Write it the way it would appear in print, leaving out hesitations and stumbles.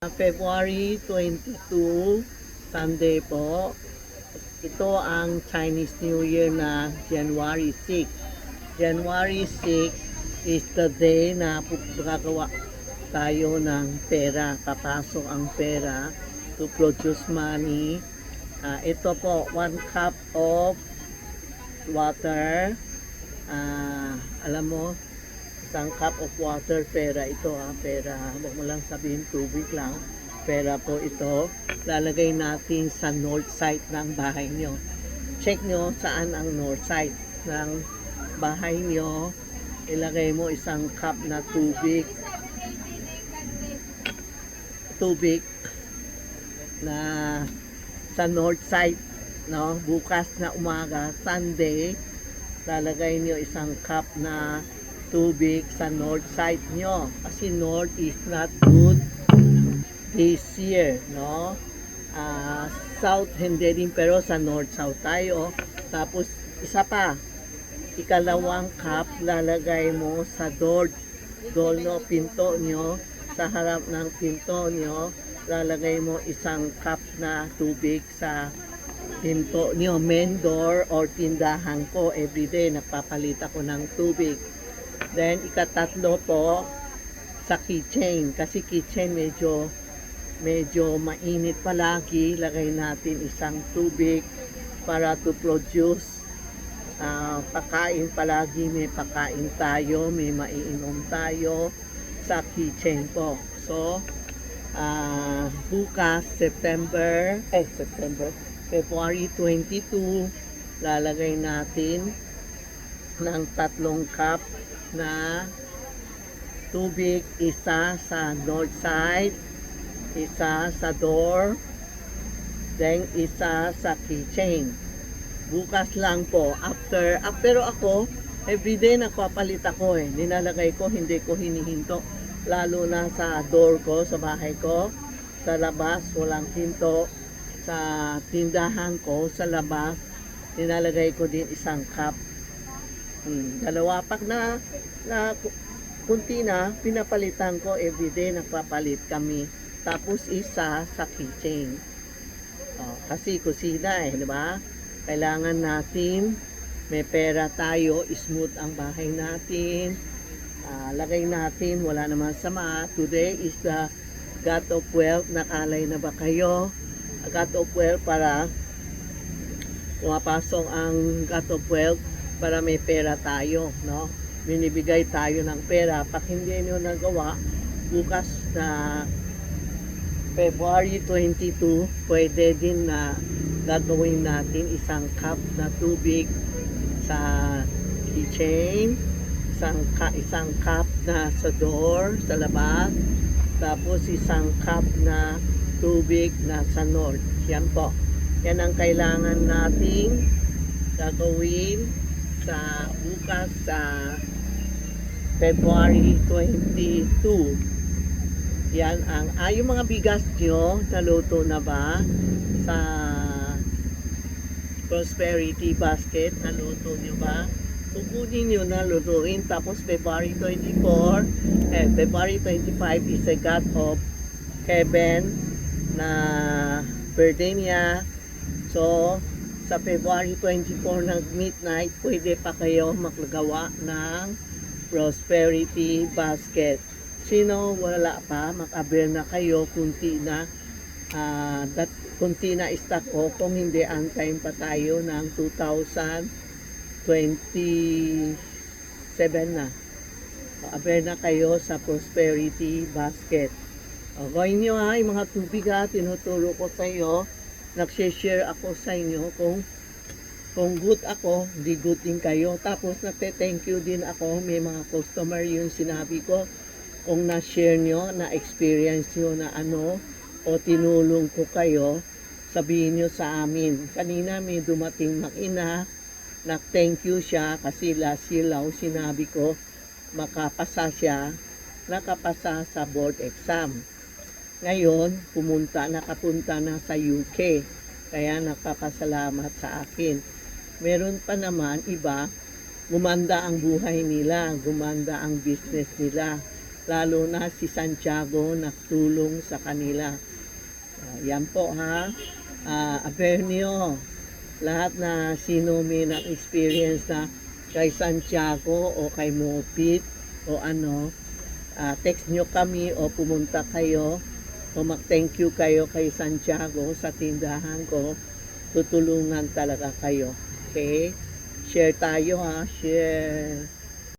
February 22, Sunday po. Ito ang Chinese New Year na January 6. January 6 is the day na gagawa tayo ng pera. Papasok ang pera to produce money. Ito po, 1 cup of water. Alam mo, isang cup of water, pera ito pera. Huwag mo lang sabihin tubig lang. Pera po ito. Lalagay natin sa north side ng bahay nyo. Check nyo saan ang north side ng bahay nyo. Ilagay mo isang cup na tubig. Tubig na sa north side. No? Bukas na umaga, Sunday, lalagay nyo isang cup na tubig sa north side nyo kasi north is not good this year, no? South hindi din, pero sa north south tayo. Tapos isa pa, ikalawang cup lalagay mo sa door no, pinto nyo. Sa harap ng pinto nyo lalagay mo isang cup na tubig sa pinto nyo. Main door or tindahan ko, everyday nagpapalit ako ng tubig. Then, ikatatlo po, sa kitchen. Kasi kitchen medyo mainit palagi. Lagay natin isang tubig para to produce pagkain palagi. May pagkain tayo, may maiinom tayo sa kitchen po. So, bukas, February 22, lalagay natin ng 3 cup na tubig, isa sa north side, isa sa door, then isa sa kitchen. Bukas lang po, pero ako everyday nagpapalit ako nilalagay ko, hindi ko hinihinto, lalo na sa door ko, sa bahay ko, sa labas walang hinto, sa tindahan ko sa labas nilalagay ko din isang cup. Dalawa pag na kunti na, pinapalitan ko everyday, nagpapalit kami. Tapos isa sa kitchen. Kasi kusina di ba? Kailangan natin may pera tayo, smooth ang bahay natin. Lagay natin, wala naman sama. Today is the God of Wealth. Nakalay na ba kayo? God of Wealth, para pumapasok ang God of Wealth para may pera tayo, no? Binibigay tayo ng pera. Pag hindi nyo nagawa, bukas na February 22, pwede din na gagawin natin isang cup na tubig sa kitchen, isang cup na sa door, sa labas, tapos isang cup na tubig na sa north. Yan po. Yan ang kailangan nating gagawin sa bukas sa February 22. Yan ang yung mga bigas nyo naluto na ba sa prosperity basket? Naluto nyo ba? Kukunin nyo na lutuin. Tapos February 25 is a God of Heaven na birthday niya. So sa February 24 ng midnight, pwede pa kayo maglagawa ng prosperity basket. Sino wala pa, makaber na kayo, kunti na stock o kung hindi, antayin pa tayo ng 2027 na. Aber na kayo sa prosperity basket. Gawin nyo yung mga tubig tinuturo ko sa iyo. Nag-share ako sa inyo kung good ako, di good din kayo. Tapos nagte-thank you din ako. May mga customer yung sinabi ko, kung na-share nyo, na-experience nyo na o tinulong ko kayo, sabihin nyo sa amin. Kanina may dumating makina, nag-thank you siya kasi last year lang sinabi ko, makapasa siya, nakapasa sa board exam. Ngayon, nakapunta na sa UK. Kaya nakapasalamat sa akin. Meron pa naman iba, gumanda ang buhay nila, gumanda ang business nila. lalo na si Santiago nagtulong sa kanila. Yan po ha. Abernio, lahat na sino may na-experience na kay Santiago o kay Mopit o ano, text nyo kami o pumunta kayo o mag-thank you kayo kay Santiago sa tindahan ko. Tutulungan talaga kayo. Okay? Share tayo ha. Share.